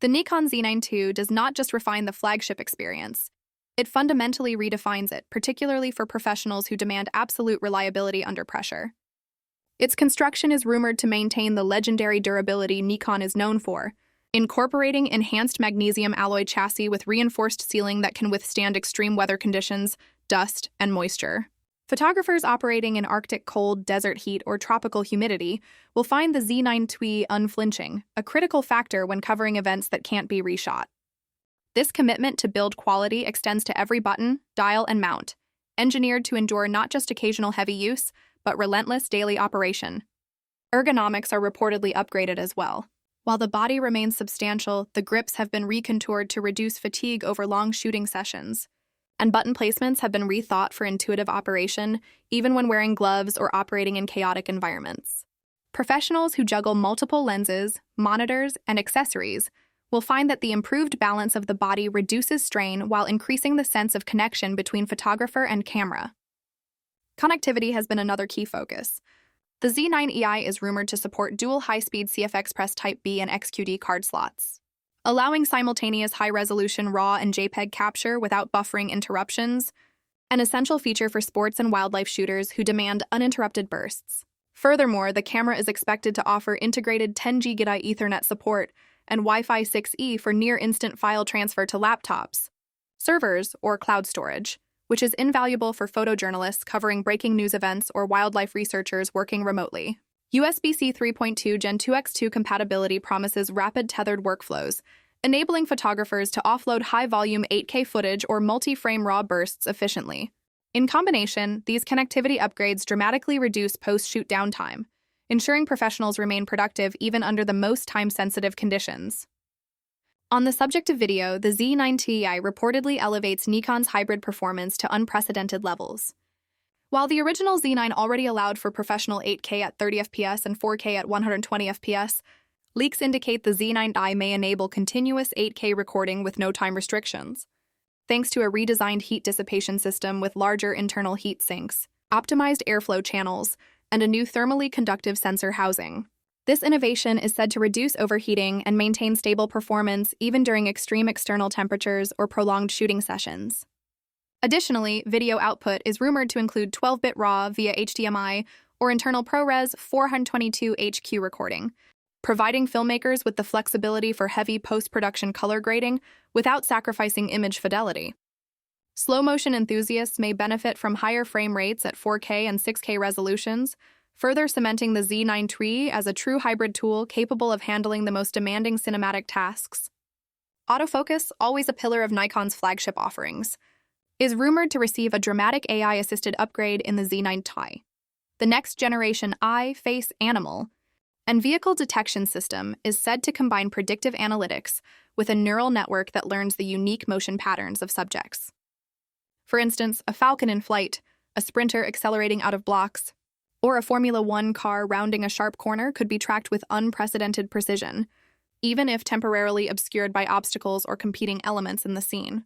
The Nikon Z9 II does not just refine the flagship experience, it fundamentally redefines it, particularly for professionals who demand absolute reliability under pressure. Its construction is rumored to maintain the legendary durability Nikon is known for, incorporating enhanced magnesium alloy chassis with reinforced sealing that can withstand extreme weather conditions, dust, and moisture. Photographers operating in Arctic cold, desert heat, or tropical humidity will find the Z9 II unflinching, a critical factor when covering events that can't be reshot. This commitment to build quality extends to every button, dial, and mount, engineered to endure not just occasional heavy use, but relentless daily operation. Ergonomics are reportedly upgraded as well. While the body remains substantial, the grips have been recontoured to reduce fatigue over long shooting sessions, and button placements have been rethought for intuitive operation, even when wearing gloves or operating in chaotic environments. Professionals who juggle multiple lenses, monitors, and accessories will find that the improved balance of the body reduces strain while increasing the sense of connection between photographer and camera. Connectivity has been another key focus. The Z9EI is rumored to support dual high-speed CF Express Type B and XQD card slots, allowing simultaneous high-resolution RAW and JPEG capture without buffering interruptions, an essential feature for sports and wildlife shooters who demand uninterrupted bursts. Furthermore, the camera is expected to offer integrated 10G Ethernet support and Wi-Fi 6E for near-instant file transfer to laptops, servers, or cloud storage, which is invaluable for photojournalists covering breaking news events or wildlife researchers working remotely. USB-C 3.2 Gen 2X2 compatibility promises rapid tethered workflows, enabling photographers to offload high-volume 8K footage or multi-frame RAW bursts efficiently. In combination, these connectivity upgrades dramatically reduce post-shoot downtime, ensuring professionals remain productive even under the most time-sensitive conditions. On the subject of video, the Z9 Ti reportedly elevates Nikon's hybrid performance to unprecedented levels. While the original Z9 already allowed for professional 8K at 30 FPS and 4K at 120 FPS, leaks indicate the Z9i may enable continuous 8K recording with no time restrictions, thanks to a redesigned heat dissipation system with larger internal heat sinks, optimized airflow channels, and a new thermally conductive sensor housing. This innovation is said to reduce overheating and maintain stable performance even during extreme external temperatures or prolonged shooting sessions. Additionally, video output is rumored to include 12-bit RAW via HDMI or internal ProRes 422 HQ recording, providing filmmakers with the flexibility for heavy post-production color grading without sacrificing image fidelity. Slow-motion enthusiasts may benefit from higher frame rates at 4K and 6K resolutions, further cementing the Z9 III as a true hybrid tool capable of handling the most demanding cinematic tasks. Autofocus, always a pillar of Nikon's flagship offerings, is rumored to receive a dramatic AI-assisted upgrade in the Z9 Ti. The next-generation eye, face, animal, and vehicle detection system is said to combine predictive analytics with a neural network that learns the unique motion patterns of subjects. For instance, a falcon in flight, a sprinter accelerating out of blocks, or a Formula One car rounding a sharp corner could be tracked with unprecedented precision, even if temporarily obscured by obstacles or competing elements in the scene.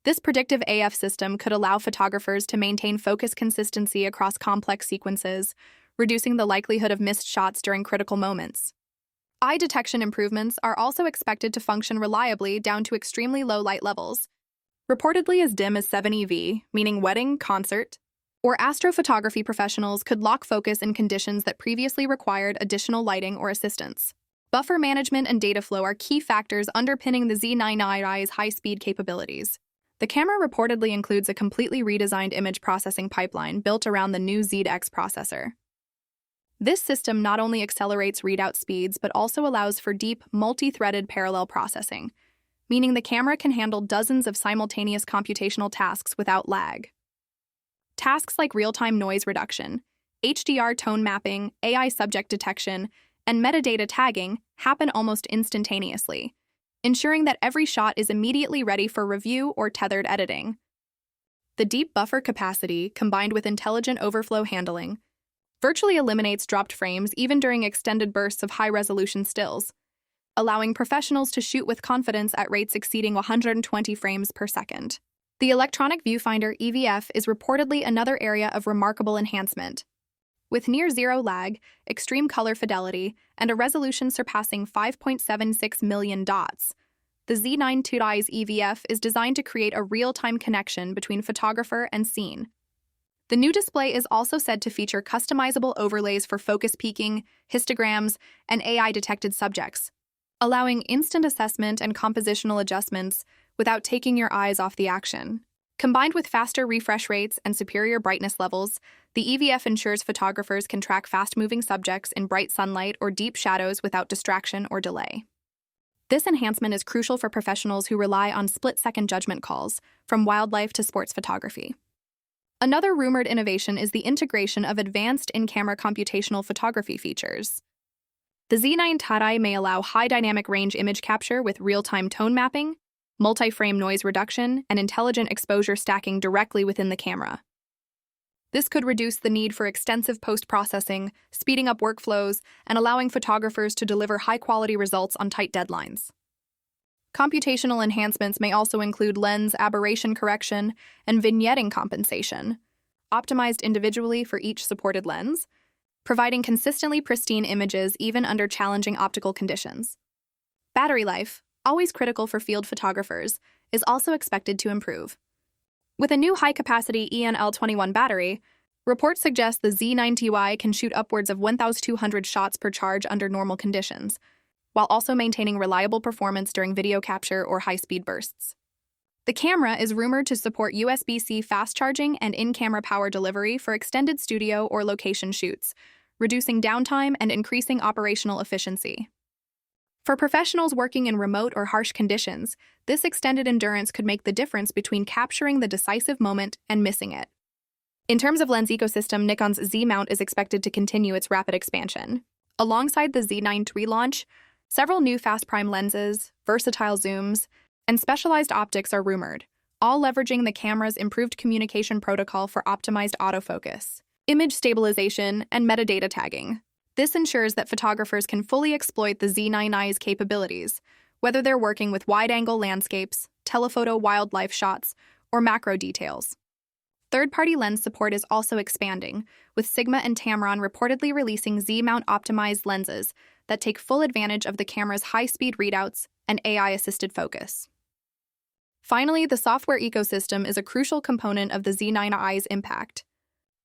This predictive AF system could allow photographers to maintain focus consistency across complex sequences, reducing the likelihood of missed shots during critical moments. Eye detection improvements are also expected to function reliably down to extremely low light levels, reportedly as dim as 7 EV, meaning wedding, concert, or astrophotography professionals could lock focus in conditions that previously required additional lighting or assistance. Buffer management and data flow are key factors underpinning the Z9i's high-speed capabilities. The camera reportedly includes a completely redesigned image processing pipeline built around the new Z-X processor. This system not only accelerates readout speeds but also allows for deep, multi-threaded parallel processing, meaning the camera can handle dozens of simultaneous computational tasks without lag. Tasks like real-time noise reduction, HDR tone mapping, AI subject detection, and metadata tagging happen almost instantaneously, ensuring that every shot is immediately ready for review or tethered editing. The deep buffer capacity, combined with intelligent overflow handling, virtually eliminates dropped frames even during extended bursts of high-resolution stills, allowing professionals to shoot with confidence at rates exceeding 120 frames per second. The electronic viewfinder EVF is reportedly another area of remarkable enhancement. With near-zero lag, extreme color fidelity, and a resolution surpassing 5.76 million dots, the Z9 II's EVF is designed to create a real-time connection between photographer and scene. The new display is also said to feature customizable overlays for focus peaking, histograms, and AI-detected subjects, allowing instant assessment and compositional adjustments without taking your eyes off the action. Combined with faster refresh rates and superior brightness levels, the EVF ensures photographers can track fast-moving subjects in bright sunlight or deep shadows without distraction or delay. This enhancement is crucial for professionals who rely on split-second judgment calls, from wildlife to sports photography. Another rumored innovation is the integration of advanced in-camera computational photography features. The Z9 II may allow high dynamic range image capture with real-time tone mapping, multi-frame noise reduction, and intelligent exposure stacking directly within the camera. This could reduce the need for extensive post-processing, speeding up workflows, and allowing photographers to deliver high-quality results on tight deadlines. Computational enhancements may also include lens aberration correction and vignetting compensation, optimized individually for each supported lens, providing consistently pristine images even under challenging optical conditions. Battery life, always critical for field photographers, is also expected to improve. With a new high-capacity ENL21 battery, reports suggest the Z9 II can shoot upwards of 1,200 shots per charge under normal conditions, while also maintaining reliable performance during video capture or high-speed bursts. The camera is rumored to support USB-C fast charging and in-camera power delivery for extended studio or location shoots, reducing downtime and increasing operational efficiency. For professionals working in remote or harsh conditions, this extended endurance could make the difference between capturing the decisive moment and missing it. In terms of lens ecosystem, Nikon's Z mount is expected to continue its rapid expansion. Alongside the Z9 III launch, several new fast prime lenses, versatile zooms, and specialized optics are rumored, all leveraging the camera's improved communication protocol for optimized autofocus, image stabilization, and metadata tagging. This ensures that photographers can fully exploit the Z9i's capabilities, whether they're working with wide-angle landscapes, telephoto wildlife shots, or macro details. Third-party lens support is also expanding, with Sigma and Tamron reportedly releasing Z-mount optimized lenses that take full advantage of the camera's high-speed readouts and AI-assisted focus. Finally, the software ecosystem is a crucial component of the Z9i's impact.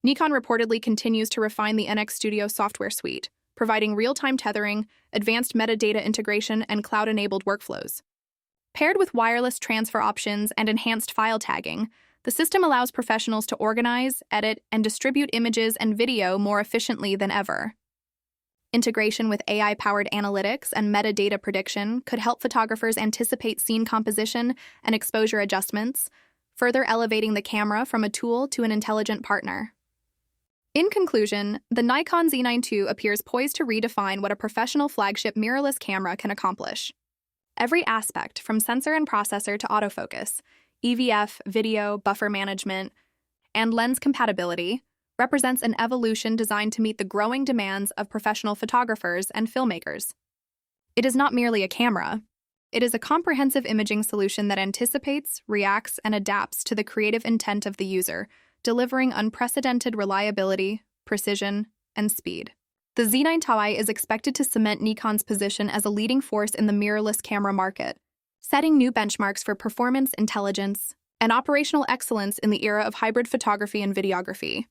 Nikon reportedly continues to refine the NX Studio software suite, providing real-time tethering, advanced metadata integration, and cloud-enabled workflows. Paired with wireless transfer options and enhanced file tagging, the system allows professionals to organize, edit, and distribute images and video more efficiently than ever. Integration with AI-powered analytics and metadata prediction could help photographers anticipate scene composition and exposure adjustments, further elevating the camera from a tool to an intelligent partner. In conclusion, the Nikon Z9 II appears poised to redefine what a professional flagship mirrorless camera can accomplish. Every aspect, from sensor and processor to autofocus, EVF, video, buffer management, and lens compatibility, represents an evolution designed to meet the growing demands of professional photographers and filmmakers. It is not merely a camera. It is a comprehensive imaging solution that anticipates, reacts, and adapts to the creative intent of the user, delivering unprecedented reliability, precision, and speed. The Z9 II is expected to cement Nikon's position as a leading force in the mirrorless camera market, setting new benchmarks for performance, intelligence, and operational excellence in the era of hybrid photography and videography.